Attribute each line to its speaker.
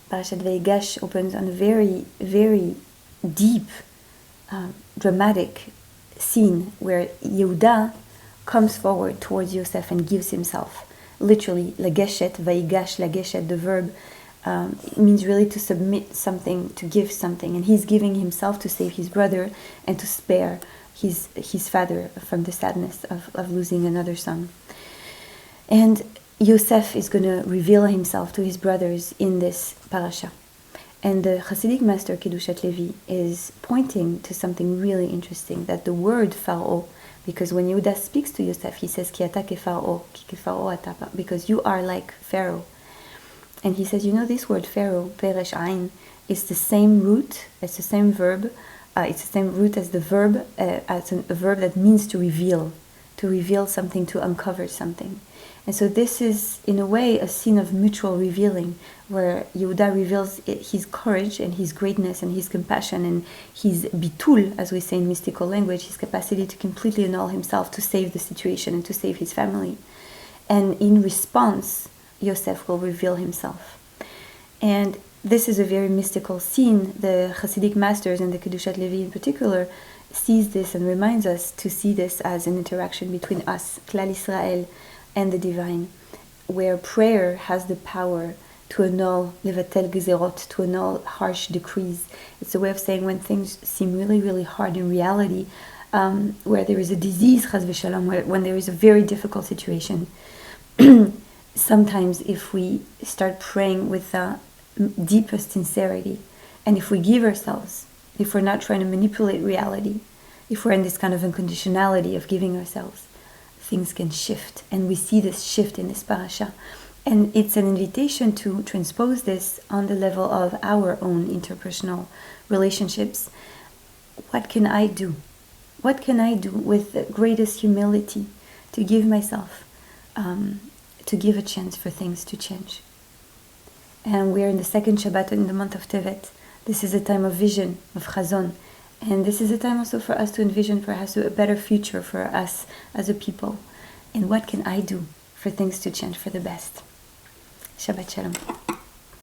Speaker 1: Parashat Vayigash opens on a very, very deep, dramatic scene where Yehuda comes forward towards Yosef and gives himself. Literally, lageshet, Vayigash, lageshet, the verb, it means really to submit something, to give something. And he's giving himself to save his brother and to spare his father from the sadness of losing another son. And Yosef is going to reveal himself to his brothers in this parasha. And the Hasidic master Kedushat Levi is pointing to something really interesting, that the word Pharaoh, because when Yehuda speaks to Yosef, he says, Ki ata keFarao, ki keFarao ata, because you are like Pharaoh. And he says, you know, this word Pharaoh, Peresh Ain, is the same root, it's the same verb, it's the same root as the verb, as a verb that means to reveal something, to uncover something. And so this is, in a way, a scene of mutual revealing, where Yehuda reveals his courage and his greatness and his compassion and his bitul, as we say in mystical language, his capacity to completely annul himself to save the situation and to save his family. And in response, Yosef will reveal himself. And this is a very mystical scene. The Hasidic masters and the Kedushat Levi in particular sees this and reminds us to see this as an interaction between us, Klal Israel, and the divine, where prayer has the power to annul levatel gezerot, to annul harsh decrees. It's a way of saying when things seem really, really hard in reality, where there is a disease, chas v'shalom, when there is a very difficult situation. Sometimes if we start praying with the deepest sincerity, and if we give ourselves, if we're not trying to manipulate reality, if we're in this kind of unconditionality of giving ourselves, things can shift. And we see this shift in this parasha. And it's an invitation to transpose this on the level of our own interpersonal relationships. What can I do? What can I do with the greatest humility to give myself, to give a chance for things to change? And we're in the second Shabbat in the month of Tevet. This is a time of vision, of chazon. And this is a time also for us to envision perhaps a better future for us as a people. And what can I do for things to change for the best? Shabbat Shalom.